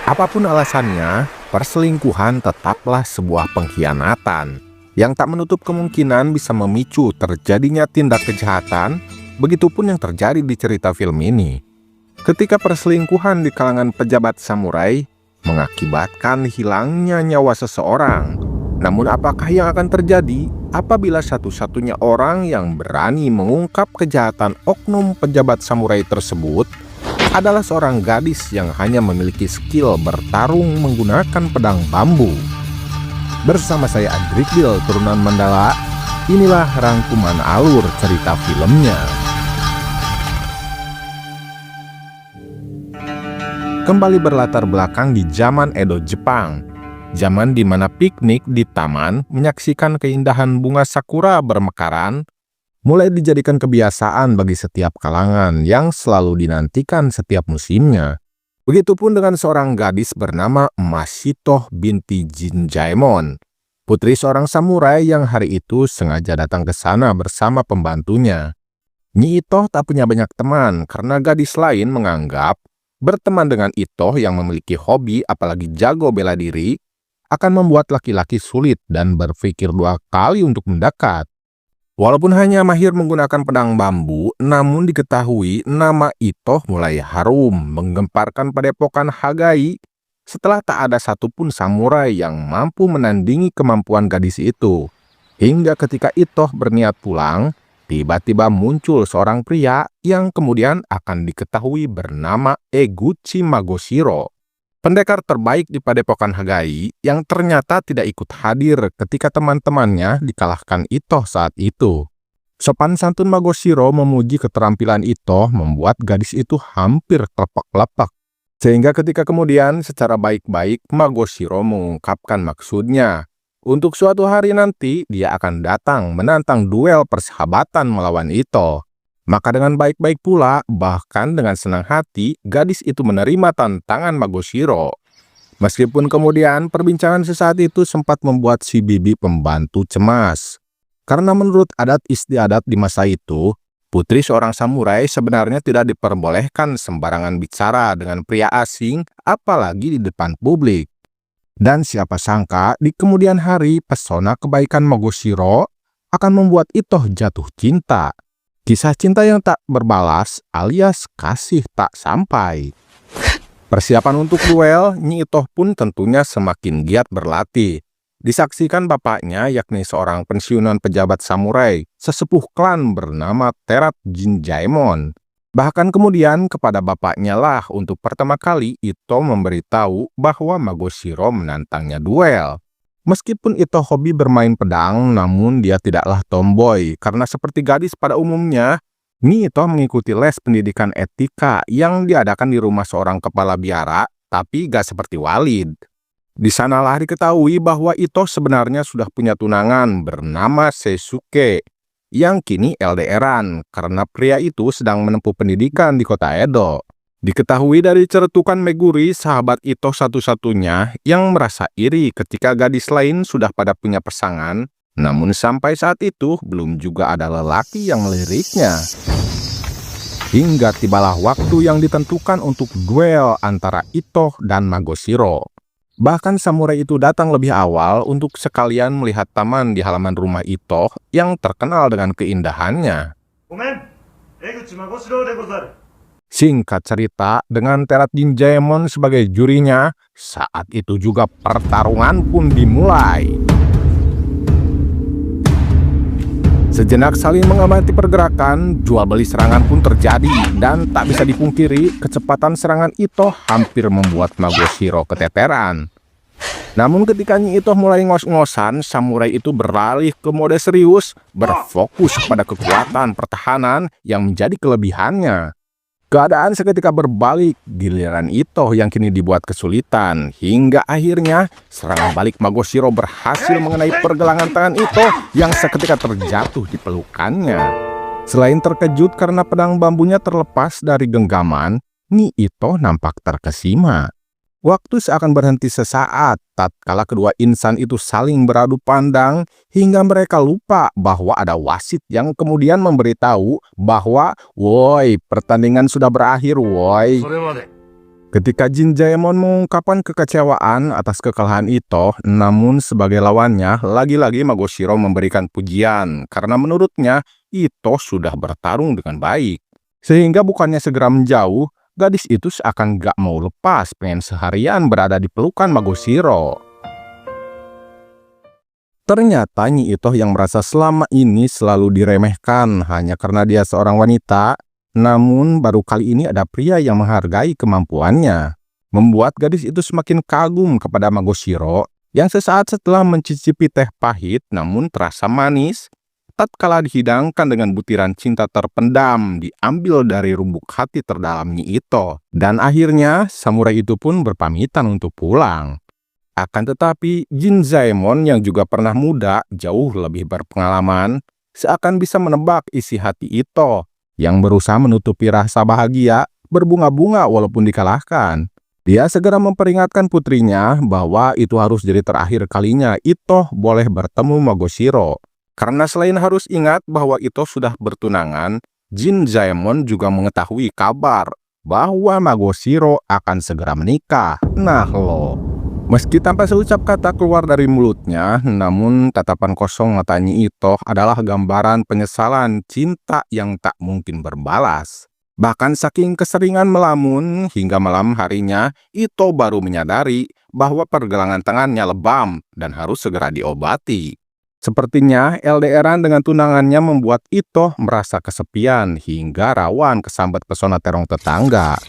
Apapun alasannya, perselingkuhan tetaplah sebuah pengkhianatan yang tak menutup kemungkinan bisa memicu terjadinya tindak kejahatan. Begitupun yang terjadi di cerita film ini. Ketika perselingkuhan di kalangan pejabat samurai mengakibatkan hilangnya nyawa seseorang, namun apakah yang akan terjadi apabila satu-satunya orang yang berani mengungkap kejahatan oknum pejabat samurai tersebut adalah seorang gadis yang hanya memiliki skill bertarung menggunakan pedang bambu? Bersama saya Adrikbil Turunan Mandala, inilah rangkuman alur cerita filmnya. Kembali berlatar belakang di zaman Edo Jepang, zaman di mana piknik di taman menyaksikan keindahan bunga sakura bermekaran mulai dijadikan kebiasaan bagi setiap kalangan yang selalu dinantikan setiap musimnya. Begitupun dengan seorang gadis bernama Masito binti Jinjaemon, putri seorang samurai yang hari itu sengaja datang ke sana bersama pembantunya. Nyi Itoh tak punya banyak teman karena gadis lain menganggap berteman dengan Itoh yang memiliki hobi apalagi jago bela diri akan membuat laki-laki sulit dan berpikir dua kali untuk mendekat. Walaupun hanya mahir menggunakan pedang bambu, namun diketahui nama Itoh mulai harum menggemparkan padepokan Hagai setelah tak ada satupun samurai yang mampu menandingi kemampuan gadis itu. Hingga ketika Itoh berniat pulang, tiba-tiba muncul seorang pria yang kemudian akan diketahui bernama Eguchi Magoshiro, pendekar terbaik di padepokan Hagai yang ternyata tidak ikut hadir ketika teman-temannya dikalahkan Itoh saat itu. Sopan santun Magoshiro memuji keterampilan Itoh membuat gadis itu hampir terlepak-lepak. Sehingga ketika kemudian secara baik-baik Magoshiro mengungkapkan maksudnya. Untuk suatu hari nanti dia akan datang menantang duel persahabatan melawan Itoh. Maka dengan baik-baik pula, bahkan dengan senang hati, gadis itu menerima tantangan Magoshiro. Meskipun kemudian perbincangan sesaat itu sempat membuat si bibi pembantu cemas. Karena menurut adat istiadat di masa itu, putri seorang samurai sebenarnya tidak diperbolehkan sembarangan bicara dengan pria asing, apalagi di depan publik. Dan siapa sangka di kemudian hari pesona kebaikan Magoshiro akan membuat Itoh jatuh cinta. Kisah cinta yang tak berbalas alias kasih tak sampai. Persiapan untuk duel, Nyi Itoh pun tentunya semakin giat berlatih. Disaksikan bapaknya yakni seorang pensiunan pejabat samurai, sesepuh klan bernama Terat Jinjaemon. Bahkan kemudian kepada bapaknya lah untuk pertama kali Itoh memberitahu bahwa Magoshiro menantangnya duel. Meskipun Itoh hobi bermain pedang, namun dia tidaklah tomboy karena seperti gadis pada umumnya, Nyi Itoh mengikuti les pendidikan etika yang diadakan di rumah seorang kepala biara, tapi gak seperti Walid. Di sanalah diketahui bahwa Itoh sebenarnya sudah punya tunangan bernama Seisuke, yang kini LDRan karena pria itu sedang menempuh pendidikan di kota Edo. Diketahui dari ceretukan Meguri, sahabat Itoh satu-satunya yang merasa iri ketika gadis lain sudah pada punya pasangan, namun sampai saat itu belum juga ada lelaki yang meliriknya. Hingga tibalah waktu yang ditentukan untuk duel antara Itoh dan Magoshiro. Bahkan samurai itu datang lebih awal untuk sekalian melihat taman di halaman rumah Itoh yang terkenal dengan keindahannya. Singkat cerita, dengan Terat Jinjaemon sebagai jurinya, saat itu juga pertarungan pun dimulai. Sejenak saling mengamati pergerakan, jual beli serangan pun terjadi, dan tak bisa dipungkiri, kecepatan serangan Itoh hampir membuat Magoshiro keteteran. Namun ketika Nyi Itoh mulai ngos-ngosan, samurai itu beralih ke mode serius, berfokus pada kekuatan pertahanan yang menjadi kelebihannya. Keadaan seketika berbalik, giliran Itoh yang kini dibuat kesulitan, hingga akhirnya serangan balik Magoshiro berhasil mengenai pergelangan tangan Itoh yang seketika terjatuh di pelukannya. Selain terkejut karena pedang bambunya terlepas dari genggaman, Nyi Itoh nampak terkesima. Waktu seakan berhenti sesaat tatkala kedua insan itu saling beradu pandang hingga mereka lupa bahwa ada wasit yang kemudian memberitahu bahwa, "Woi, pertandingan sudah berakhir, woi." Ketika Jin Jaemon mengungkapkan kekecewaan atas kekalahan Ito, namun sebagai lawannya, lagi-lagi Magoshiro memberikan pujian karena menurutnya Ito sudah bertarung dengan baik. Sehingga bukannya segera menjauh, gadis itu seakan gak mau lepas, pengen seharian berada di pelukan Magoshiro. Ternyata Nyi Ito yang merasa selama ini selalu diremehkan hanya karena dia seorang wanita, namun baru kali ini ada pria yang menghargai kemampuannya. Membuat gadis itu semakin kagum kepada Magoshiro yang sesaat setelah mencicipi teh pahit namun terasa manis, tatkala dihidangkan dengan butiran cinta terpendam diambil dari rubuk hati terdalam Nyi Ito. Dan akhirnya samurai itu pun berpamitan untuk pulang. Akan tetapi, Jin Zaemon yang juga pernah muda, jauh lebih berpengalaman, seakan bisa menebak isi hati Ito, yang berusaha menutupi rasa bahagia, berbunga-bunga walaupun dikalahkan. Dia segera memperingatkan putrinya bahwa itu harus jadi terakhir kalinya Ito boleh bertemu Magoshiro. Karena selain harus ingat bahwa Ito sudah bertunangan, Jin Zaemon juga mengetahui kabar bahwa Magoshiro akan segera menikah. Nah loh. Meski tanpa seucap kata keluar dari mulutnya, namun tatapan kosong mata Nyi Ito adalah gambaran penyesalan cinta yang tak mungkin berbalas. Bahkan saking keseringan melamun, hingga malam harinya, Ito baru menyadari bahwa pergelangan tangannya lebam dan harus segera diobati. Sepertinya LDRan dengan tunangannya membuat Ito merasa kesepian hingga rawan kesambat pesona terong tetangga.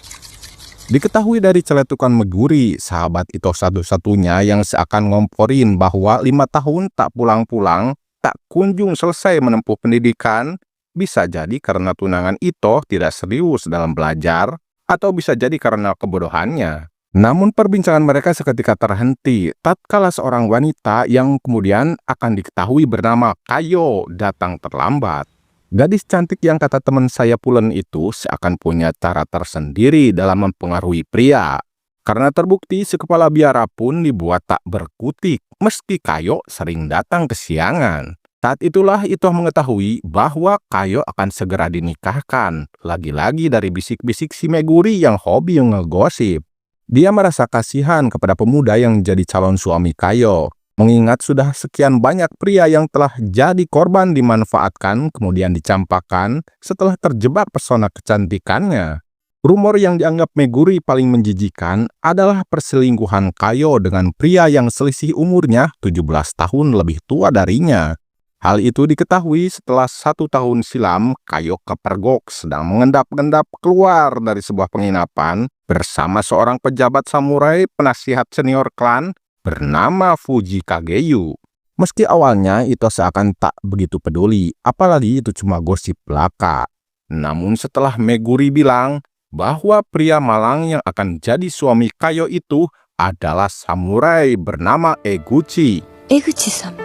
Diketahui dari celetukan Meguri, sahabat Ito satu-satunya yang seakan ngomporin bahwa 5 tahun tak pulang-pulang, tak kunjung selesai menempuh pendidikan, bisa jadi karena tunangan Ito tidak serius dalam belajar, atau bisa jadi karena kebodohannya. Namun perbincangan mereka seketika terhenti, tatkala seorang wanita yang kemudian akan diketahui bernama Kayo datang terlambat. Gadis cantik yang kata teman saya Pulen itu seakan punya cara tersendiri dalam mempengaruhi pria. Karena terbukti sekepala biara pun dibuat tak berkutik, meski Kayo sering datang kesiangan. Saat itulah Ito mengetahui bahwa Kayo akan segera dinikahkan, lagi-lagi dari bisik-bisik si Meguri yang hobi ngegosip. Dia merasa kasihan kepada pemuda yang jadi calon suami Kayo. Mengingat sudah sekian banyak pria yang telah jadi korban dimanfaatkan kemudian dicampakkan setelah terjebak pesona kecantikannya. Rumor yang dianggap Meguri paling menjijikan adalah perselingkuhan Kayo dengan pria yang selisih umurnya 17 tahun lebih tua darinya. Hal itu diketahui setelah 1 tahun silam Kayo kepergok sedang mengendap-endap keluar dari sebuah penginapan bersama seorang pejabat samurai penasihat senior klan bernama Fuji Kageyu. Meski awalnya Ito seakan tak begitu peduli, apalagi itu cuma gosip belaka. Namun setelah Meguri bilang bahwa pria malang yang akan jadi suami Kayo itu adalah samurai bernama Eguchi. Eguchi-sama.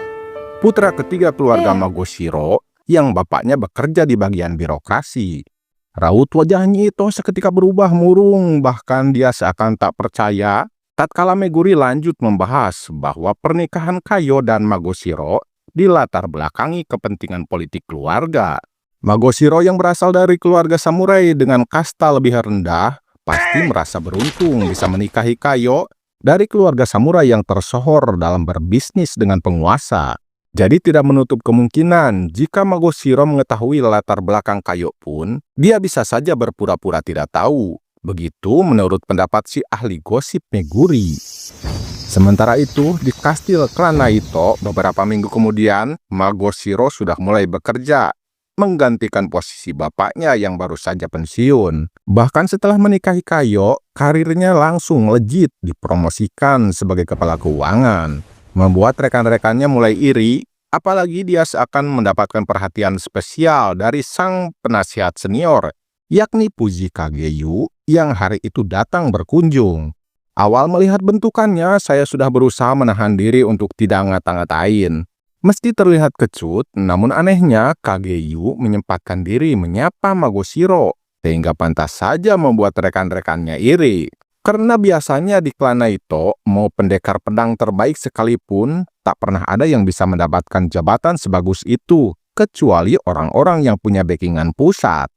Putra ketiga keluarga Magoshiro yang bapaknya bekerja di bagian birokrasi. Raut wajahnya Ito seketika berubah murung, bahkan dia seakan tak percaya tatkala Meguri lanjut membahas bahwa pernikahan Kayo dan Magoshiro dilatar belakangi kepentingan politik keluarga. Magoshiro yang berasal dari keluarga samurai dengan kasta lebih rendah pasti merasa beruntung bisa menikahi Kayo dari keluarga samurai yang tersohor dalam berbisnis dengan penguasa. Jadi tidak menutup kemungkinan jika Magoshiro mengetahui latar belakang Kayo pun, dia bisa saja berpura-pura tidak tahu. Begitu menurut pendapat si ahli gosip Meguri. Sementara itu, di kastil klan Naito, beberapa minggu kemudian, Magoshiro sudah mulai bekerja, menggantikan posisi bapaknya yang baru saja pensiun. Bahkan setelah menikahi Kayo, karirnya langsung melejit dipromosikan sebagai kepala keuangan. Membuat rekan-rekannya mulai iri, apalagi dia seakan mendapatkan perhatian spesial dari sang penasihat senior, yakni Fuji Kageyu yang hari itu datang berkunjung. Awal melihat bentukannya, saya sudah berusaha menahan diri untuk tidak ngata-ngatain. Meski terlihat kecut, namun anehnya Kageyu menyempatkan diri menyapa Magoshiro, sehingga pantas saja membuat rekan-rekannya iri. Karena biasanya di klan Naito, mau pendekar pedang terbaik sekalipun, tak pernah ada yang bisa mendapatkan jabatan sebagus itu, kecuali orang-orang yang punya backingan pusat.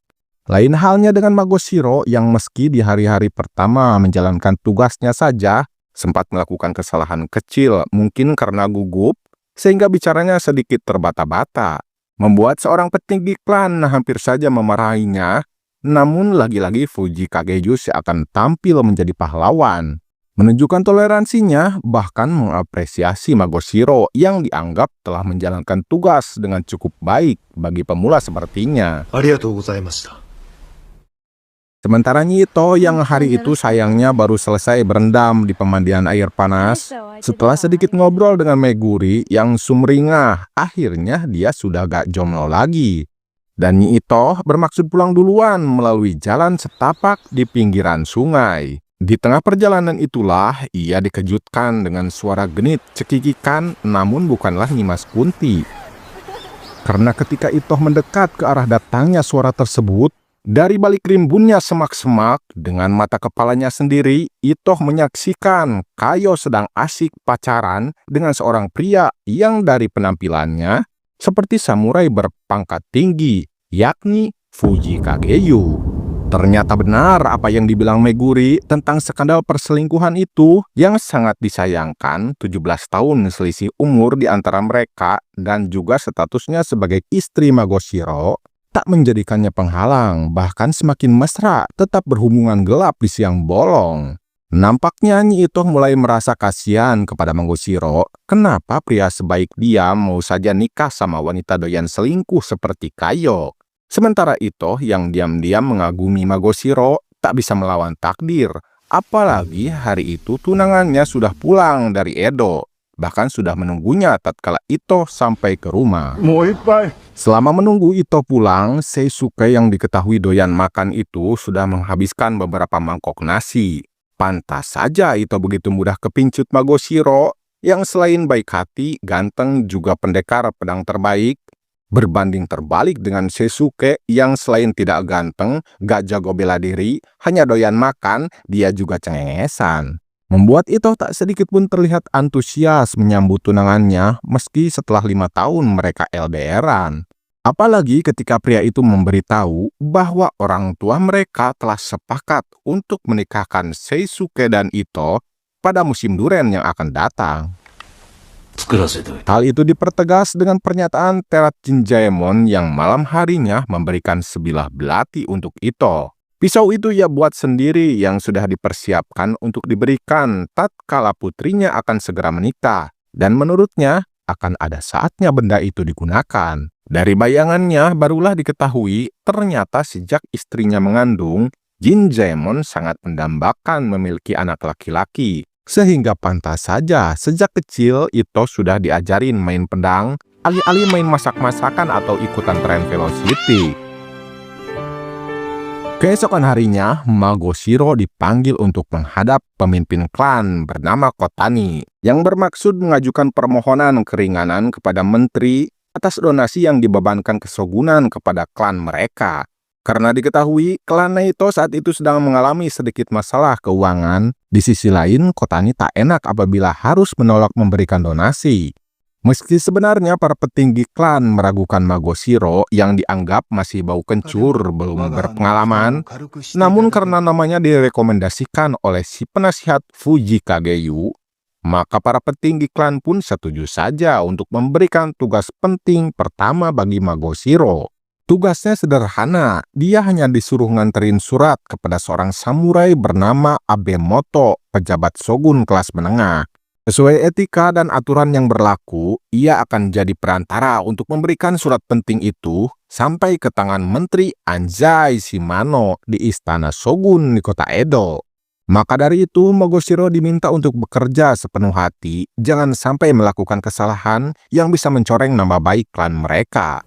Lain halnya dengan Magoshiro yang meski di hari-hari pertama menjalankan tugasnya saja, sempat melakukan kesalahan kecil mungkin karena gugup, sehingga bicaranya sedikit terbata-bata, membuat seorang petinggi klan hampir saja memarahinya. Namun lagi-lagi Fuji Kageyu akan tampil menjadi pahlawan, menunjukkan toleransinya, bahkan mengapresiasi Magoshiro yang dianggap telah menjalankan tugas dengan cukup baik bagi pemula sepertinya. Sementara Nyito yang hari itu sayangnya baru selesai berendam di pemandian air panas, setelah sedikit ngobrol dengan Meguri yang sumringah, akhirnya dia sudah gak jomblo lagi. Dan Nyito bermaksud pulang duluan melalui jalan setapak di pinggiran sungai. Di tengah perjalanan itulah ia dikejutkan dengan suara genit cekikikan, namun bukanlah Nyimas Kunti. Karena ketika Itoh mendekat ke arah datangnya suara tersebut, dari balik rimbunnya semak-semak, dengan mata kepalanya sendiri, Itoh menyaksikan Kayo sedang asik pacaran dengan seorang pria yang dari penampilannya seperti samurai berpangkat tinggi, yakni Fuji Kageyu. Ternyata benar apa yang dibilang Meguri tentang skandal perselingkuhan itu, yang sangat disayangkan 17 tahun selisih umur di antara mereka dan juga statusnya sebagai istri Magoshiro tak menjadikannya penghalang, bahkan semakin mesra tetap berhubungan gelap di siang bolong. Nampaknya Nyi Itoh mulai merasa kasihan kepada Magoshiro. Kenapa pria sebaik dia mau saja nikah sama wanita doyan selingkuh seperti Kayo? Sementara Itoh yang diam-diam mengagumi Magoshiro tak bisa melawan takdir. Apalagi hari itu tunangannya sudah pulang dari Edo, bahkan sudah menunggunya tatkala Itoh sampai ke rumah. Selama menunggu Itoh pulang, Seisuke yang diketahui doyan makan itu sudah menghabiskan beberapa mangkok nasi. Pantas saja Itoh begitu mudah kepincut Magoshiro yang selain baik hati, ganteng, juga pendekar pedang terbaik. Berbanding terbalik dengan Seisuke yang selain tidak ganteng, gak jago bela diri, hanya doyan makan, dia juga cengengesan. Membuat Itoh tak sedikit pun terlihat antusias menyambut tunangannya meski setelah 5 tahun mereka LDRan. Apalagi ketika pria itu memberitahu bahwa orang tua mereka telah sepakat untuk menikahkan Seisuke dan Itoh pada musim duren yang akan datang. Hal itu dipertegas dengan pernyataan Terat Jinjaemon yang malam harinya memberikan sebilah belati untuk Itoh. Pisau itu ia buat sendiri yang sudah dipersiapkan untuk diberikan tatkala putrinya akan segera menikah, dan menurutnya akan ada saatnya benda itu digunakan. Dari bayangannya barulah diketahui ternyata sejak istrinya mengandung, Jinjaemon sangat mendambakan memiliki anak laki-laki. Sehingga pantas saja sejak kecil Itoh sudah diajarin main pedang, alih-alih main masak-masakan atau ikutan tren velocity. Keesokan harinya, Magoshiro dipanggil untuk menghadap pemimpin klan bernama Kotani, yang bermaksud mengajukan permohonan keringanan kepada menteri atas donasi yang dibebankan kesogunan kepada klan mereka. Karena diketahui klan Naito saat itu sedang mengalami sedikit masalah keuangan, di sisi lain Kotani tak enak apabila harus menolak memberikan donasi. Meski sebenarnya para petinggi klan meragukan Magoshiro yang dianggap masih bau kencur, belum berpengalaman, namun karena namanya direkomendasikan oleh si penasihat Fuji Kageyu, maka para petinggi klan pun setuju saja untuk memberikan tugas penting pertama bagi Magoshiro. Tugasnya sederhana, dia hanya disuruh nganterin surat kepada seorang samurai bernama Abemoto, pejabat shogun kelas menengah. Sesuai etika dan aturan yang berlaku, ia akan jadi perantara untuk memberikan surat penting itu sampai ke tangan Menteri Anzai Shimano di Istana Shogun di kota Edo. Maka dari itu, Magoshiro diminta untuk bekerja sepenuh hati, jangan sampai melakukan kesalahan yang bisa mencoreng nama baik klan mereka.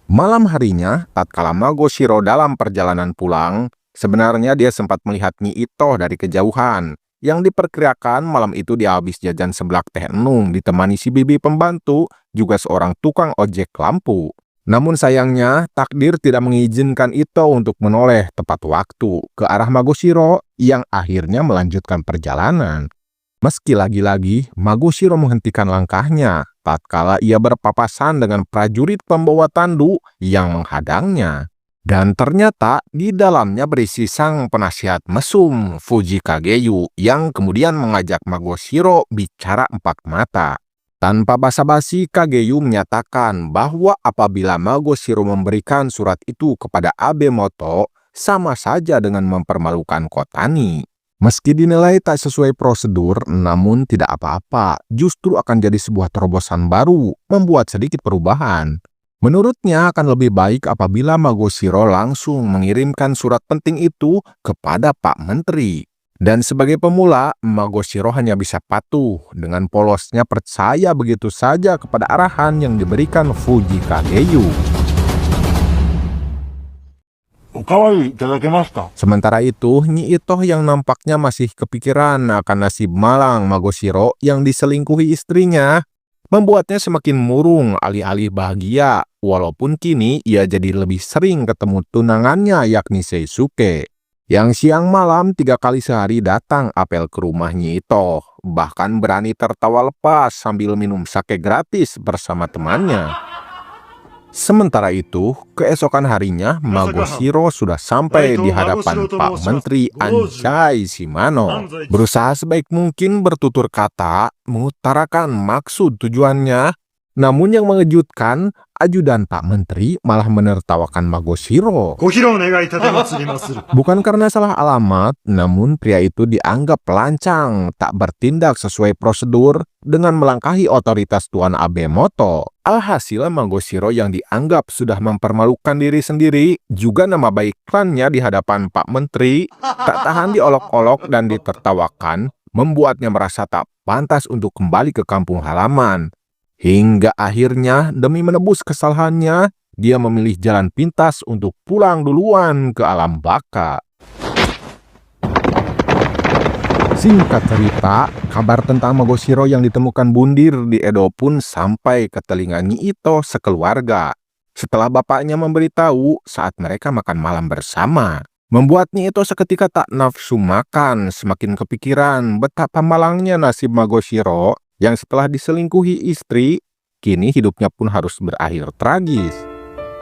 Malam harinya, tatkala Magoshiro dalam perjalanan pulang, sebenarnya dia sempat melihat Nyi Itoh dari kejauhan, yang diperkirakan malam itu dia habis jajan seblak teh enung ditemani si bibi pembantu, juga seorang tukang ojek lampu. Namun sayangnya, takdir tidak mengizinkan Itoh untuk menoleh tepat waktu ke arah Magoshiro yang akhirnya melanjutkan perjalanan. Meski lagi-lagi Magoshiro menghentikan langkahnya tatkala ia berpapasan dengan prajurit pembawa tandu yang menghadangnya. Dan ternyata di dalamnya berisi sang penasihat mesum Fuji Kageyu yang kemudian mengajak Magoshiro bicara empat mata. Tanpa basa-basi, Kageyu menyatakan bahwa apabila Magoshiro memberikan surat itu kepada Abemoto, sama saja dengan mempermalukan Kotani. Meski dinilai tak sesuai prosedur, namun tidak apa-apa, justru akan jadi sebuah terobosan baru, membuat sedikit perubahan. Menurutnya akan lebih baik apabila Magoshiro langsung mengirimkan surat penting itu kepada Pak Menteri. Dan sebagai pemula, Magoshiro hanya bisa patuh dengan polosnya percaya begitu saja kepada arahan yang diberikan Fuji Kageyu. Sementara itu, Nyi Itoh yang nampaknya masih kepikiran akan nasib malang Magoshiro yang diselingkuhi istrinya, membuatnya semakin murung alih-alih bahagia, walaupun kini ia jadi lebih sering ketemu tunangannya yakni Seisuke, yang siang malam 3 kali sehari datang apel ke rumah Nyi Itoh, bahkan berani tertawa lepas sambil minum sake gratis bersama temannya. Sementara itu, keesokan harinya Magoshiro sudah sampai di hadapan Pak Menteri Anjay Shimano. Berusaha sebaik mungkin bertutur kata, mengutarakan maksud tujuannya. Namun yang mengejutkan, ajudan Pak Menteri malah menertawakan Magoshiro. Bukan karena salah alamat, namun pria itu dianggap pelancang, tak bertindak sesuai prosedur dengan melangkahi otoritas Tuan Abemoto. Alhasil Magoshiro yang dianggap sudah mempermalukan diri sendiri, juga nama baik klannya di hadapan Pak Menteri, tak tahan diolok-olok dan ditertawakan, membuatnya merasa tak pantas untuk kembali ke kampung halaman. Hingga akhirnya demi menebus kesalahannya, dia memilih jalan pintas untuk pulang duluan ke alam baka. Singkat cerita, kabar tentang Magoshiro yang ditemukan bundir di Edo pun sampai ke telinga Nyi Itoh sekeluarga. Setelah bapaknya memberitahu saat mereka makan malam bersama, membuat Nyi Itoh seketika tak nafsu makan, semakin kepikiran betapa malangnya nasib Magoshiro yang setelah diselingkuhi istri, kini hidupnya pun harus berakhir tragis.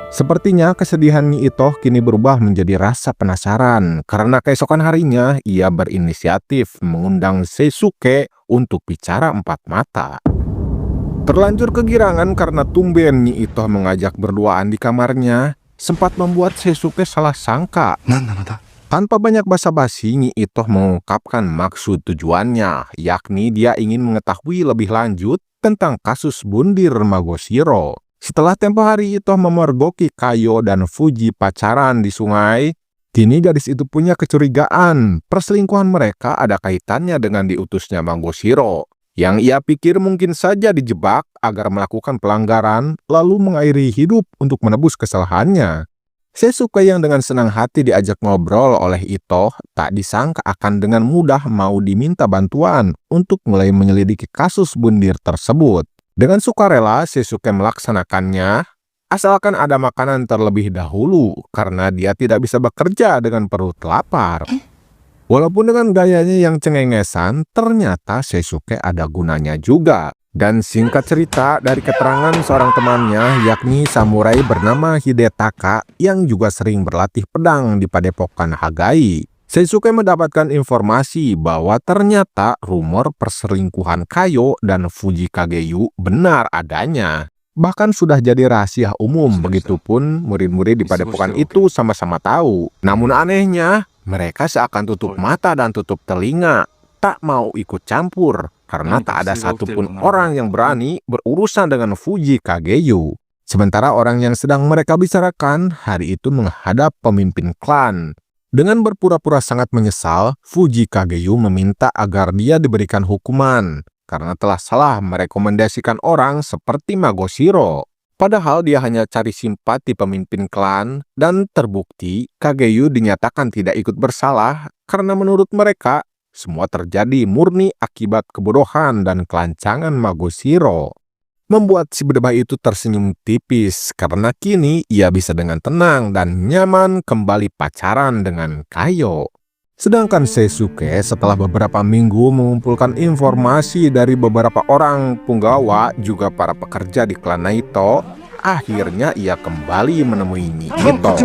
Sepertinya kesedihan Nyi Itoh kini berubah menjadi rasa penasaran, karena keesokan harinya ia berinisiatif mengundang Seisuke untuk bicara empat mata. Terlanjur kegirangan karena tumben Nyi Itoh mengajak berduaan di kamarnya, sempat membuat Seisuke salah sangka. Tanpa banyak basa-basi, Nyi Itoh mengungkapkan maksud tujuannya, yakni dia ingin mengetahui lebih lanjut tentang kasus bundir Magoshiro. Setelah tempo hari Itoh memergoki Kayo dan Fuji pacaran di sungai, kini gadis itu punya kecurigaan perselingkuhan mereka ada kaitannya dengan diutusnya Magoshiro, yang ia pikir mungkin saja dijebak agar melakukan pelanggaran lalu mengakhiri hidup untuk menebus kesalahannya. Seisuke yang dengan senang hati diajak ngobrol oleh Itoh, tak disangka akan dengan mudah mau diminta bantuan untuk mulai menyelidiki kasus bundir tersebut. Dengan sukarela, Seisuke melaksanakannya, asalkan ada makanan terlebih dahulu, karena dia tidak bisa bekerja dengan perut lapar. Walaupun dengan gayanya yang cengengesan, ternyata Seisuke ada gunanya juga. Dan singkat cerita, dari keterangan seorang temannya, yakni samurai bernama Hidetaka yang juga sering berlatih pedang di padepokan Hagai, Seisuke mendapatkan informasi bahwa ternyata rumor perselingkuhan Kayo dan Fuji Kageyu benar adanya. Bahkan sudah jadi rahasia umum, begitupun murid-murid di padepokan itu sama-sama tahu. Namun anehnya, mereka seakan tutup mata dan tutup telinga, tak mau ikut campur, karena tak ada satupun orang yang berani berurusan dengan Fuji Kageyu. Sementara orang yang sedang mereka bicarakan hari itu menghadap pemimpin klan. Dengan berpura-pura sangat menyesal, Fuji Kageyu meminta agar dia diberikan hukuman karena telah salah merekomendasikan orang seperti Magoshiro. Padahal dia hanya cari simpati pemimpin klan, dan terbukti Kageyu dinyatakan tidak ikut bersalah karena menurut mereka semua terjadi murni akibat kebodohan dan kelancangan Magoshiro. Membuat si berdebah itu tersenyum tipis karena kini ia bisa dengan tenang dan nyaman kembali pacaran dengan Kayo. Sedangkan Seisuke setelah beberapa minggu mengumpulkan informasi dari beberapa orang punggawa juga para pekerja di klan Naito, akhirnya ia kembali menemui Nyi Ito.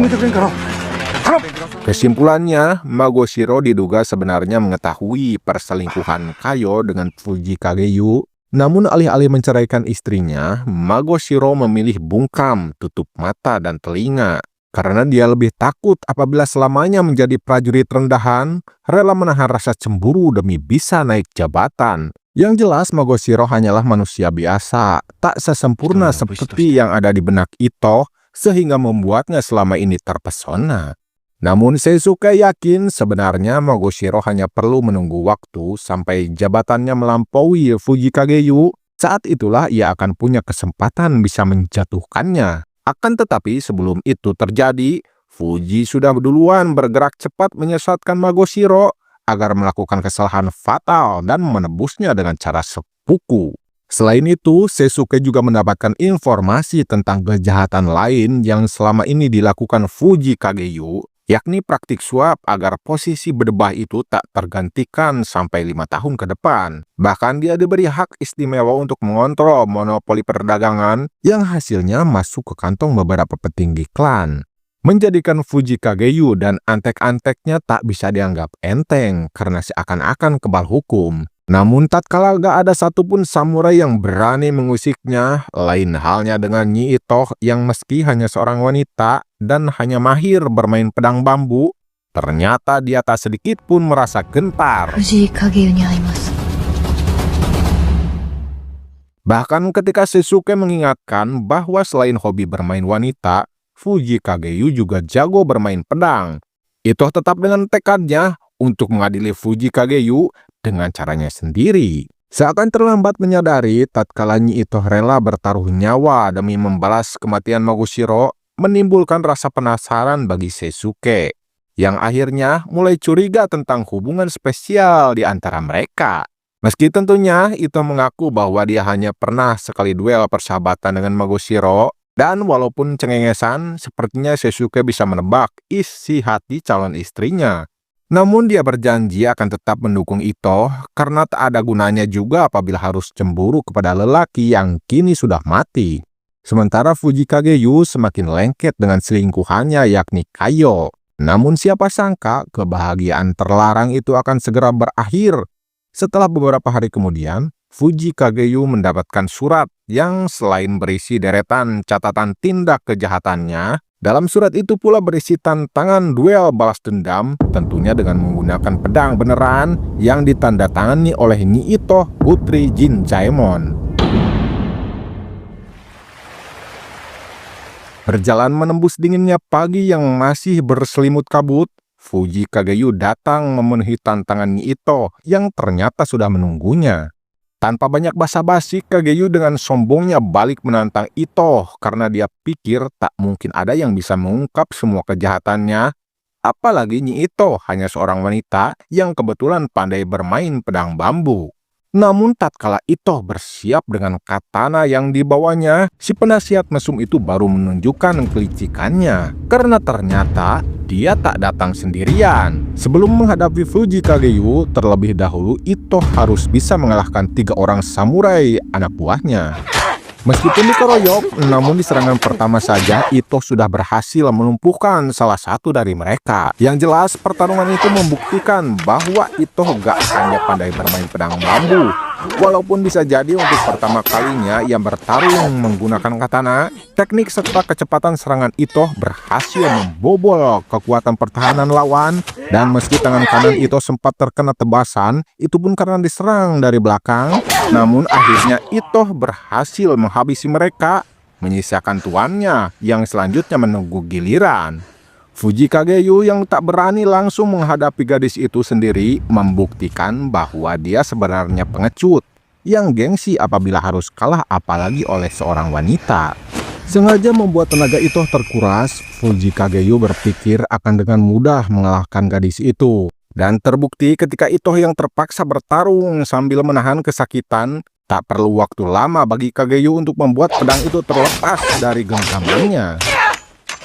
Kesimpulannya, Magoshiro diduga sebenarnya mengetahui perselingkuhan Kayo dengan Fujikageyu. Namun alih-alih menceraikan istrinya, Magoshiro memilih bungkam, tutup mata dan telinga. Karena dia lebih takut apabila selamanya menjadi prajurit rendahan, rela menahan rasa cemburu demi bisa naik jabatan. Yang jelas Magoshiro hanyalah manusia biasa, tak sesempurna seperti yang ada di benak Ito, sehingga membuatnya selama ini terpesona. Namun Seisuke yakin sebenarnya Magoshiro hanya perlu menunggu waktu sampai jabatannya melampaui Fujikageyu. Saat itulah ia akan punya kesempatan bisa menjatuhkannya. Akan tetapi sebelum itu terjadi, Fuji sudah duluan bergerak cepat menyesatkan Magoshiro agar melakukan kesalahan fatal dan menebusnya dengan cara sepuku. Selain itu, Seisuke juga mendapatkan informasi tentang kejahatan lain yang selama ini dilakukan Fujikageyu, yakni praktik suap agar posisi berdebah itu tak tergantikan sampai 5 tahun ke depan. Bahkan dia diberi hak istimewa untuk mengontrol monopoli perdagangan yang hasilnya masuk ke kantong beberapa petinggi klan. Menjadikan Fujikageyu dan antek-anteknya tak bisa dianggap enteng karena seakan-akan kebal hukum. Namun tatkala gak ada satupun samurai yang berani mengusiknya, lain halnya dengan Nyi Ito yang meski hanya seorang wanita dan hanya mahir bermain pedang bambu, ternyata dia tak sedikit pun merasa gentar. Bahkan ketika Seisuke mengingatkan bahwa selain hobi bermain wanita, Fujikageyu juga jago bermain pedang. Ito tetap dengan tekadnya untuk mengadili Fujikageyu dengan caranya sendiri. Seakan terlambat menyadari tatkala Nyi Ito rela bertaruh nyawa demi membalas kematian Magoshiro, menimbulkan rasa penasaran bagi Seisuke, yang akhirnya mulai curiga tentang hubungan spesial di antara mereka. Meski tentunya Ito mengaku bahwa dia hanya pernah sekali duel persahabatan dengan Magoshiro, dan walaupun cengengesan, sepertinya Seisuke bisa menebak isi hati calon istrinya. Namun dia berjanji akan tetap mendukung Ito karena tak ada gunanya juga apabila harus cemburu kepada lelaki yang kini sudah mati. Sementara Fujikageyu semakin lengket dengan selingkuhannya yakni Kayo. Namun siapa sangka kebahagiaan terlarang itu akan segera berakhir. Setelah beberapa hari kemudian, Fujikageyu mendapatkan surat yang selain berisi deretan catatan tindak kejahatannya, dalam surat itu pula berisi tantangan duel balas dendam, tentunya dengan menggunakan pedang beneran yang ditandatangani oleh Nyi Ito, putri Jin Jaemon. Berjalan menembus dinginnya pagi yang masih berselimut kabut, Fujikageyu datang memenuhi tantangan Nyi Ito yang ternyata sudah menunggunya. Tanpa banyak basa-basi, Kageyu dengan sombongnya balik menantang Ito karena dia pikir tak mungkin ada yang bisa mengungkap semua kejahatannya. Apalagi Nyi Ito hanya seorang wanita yang kebetulan pandai bermain pedang bambu. Namun tatkala Ito bersiap dengan katana yang dibawanya, si penasihat mesum itu baru menunjukkan kelicikannya. Karena ternyata dia tak datang sendirian. Sebelum menghadapi Fujikageyu, terlebih dahulu Ito harus bisa mengalahkan 3 orang samurai anak buahnya. Meskipun dikeroyok, namun di serangan pertama saja Ito sudah berhasil melumpuhkan salah satu dari mereka. Yang jelas pertarungan itu membuktikan bahwa Ito gak hanya pandai bermain pedang bambu. Walaupun bisa jadi untuk pertama kalinya ia bertarung menggunakan katana, teknik serta kecepatan serangan Ito berhasil membobol kekuatan pertahanan lawan. Dan meski tangan kanan Ito sempat terkena tebasan, itu pun karena diserang dari belakang. Namun akhirnya Ito berhasil menghabisi mereka, menyisakan tuannya yang selanjutnya menunggu giliran. Fujikageyu yang tak berani langsung menghadapi gadis itu sendiri membuktikan bahwa dia sebenarnya pengecut yang gengsi apabila harus kalah apalagi oleh seorang wanita. Sengaja membuat tenaga Ito terkuras, Fujikageyu berpikir akan dengan mudah mengalahkan gadis itu. Dan terbukti ketika Ito yang terpaksa bertarung sambil menahan kesakitan, tak perlu waktu lama bagi Kageyu untuk membuat pedang itu terlepas dari genggamannya.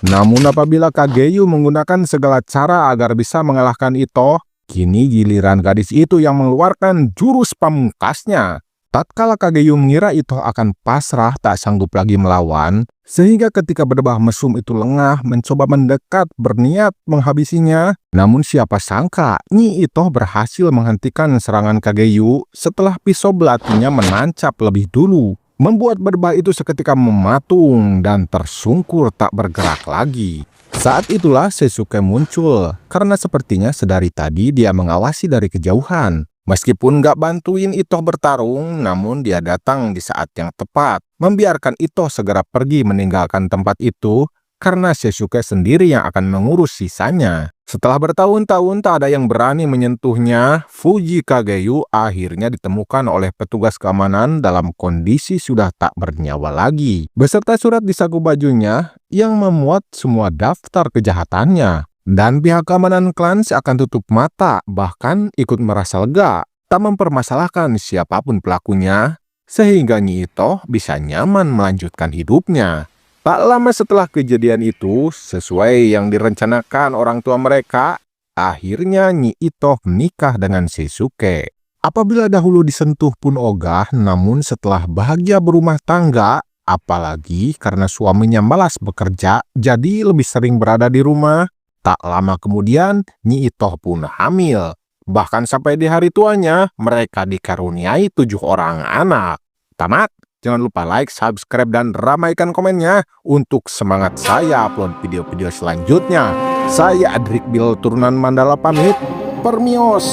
Namun apabila Kageyu menggunakan segala cara agar bisa mengalahkan Ito, kini giliran gadis itu yang mengeluarkan jurus pamungkasnya. Tatkala Kageyo mengira Itoh akan pasrah tak sanggup lagi melawan, sehingga ketika berdebah mesum itu lengah mencoba mendekat berniat menghabisinya. Namun siapa sangka Nyi Itoh berhasil menghentikan serangan Kageyo setelah pisau belatinya menancap lebih dulu, membuat berdebah itu seketika mematung dan tersungkur tak bergerak lagi. Saat itulah Sasuke muncul, karena sepertinya sedari tadi dia mengawasi dari kejauhan. Meskipun gak bantuin Itoh bertarung, namun dia datang di saat yang tepat, membiarkan Itoh segera pergi meninggalkan tempat itu, karena Sasuke sendiri yang akan mengurus sisanya. Setelah bertahun-tahun tak ada yang berani menyentuhnya, Fuji Kageyo akhirnya ditemukan oleh petugas keamanan dalam kondisi sudah tak bernyawa lagi, beserta surat di saku bajunya yang memuat semua daftar kejahatannya. Dan pihak keamanan klan seakan tutup mata, bahkan ikut merasa lega, tak mempermasalahkan siapapun pelakunya, sehingga Nyi Itoh bisa nyaman melanjutkan hidupnya. Tak lama setelah kejadian itu, sesuai yang direncanakan orang tua mereka, akhirnya Nyi Itoh menikah dengan Sasuke. Apabila dahulu disentuh pun ogah, namun setelah bahagia berumah tangga, apalagi karena suaminya malas bekerja, jadi lebih sering berada di rumah, tak lama kemudian, Nyi Itoh pun hamil. Bahkan sampai di hari tuanya, mereka dikaruniai 7 orang anak. Tamat? Jangan lupa like, subscribe, dan ramaikan komennya untuk semangat saya upload video-video selanjutnya. Saya Adrik Bil turunan Mandala pamit. Permios!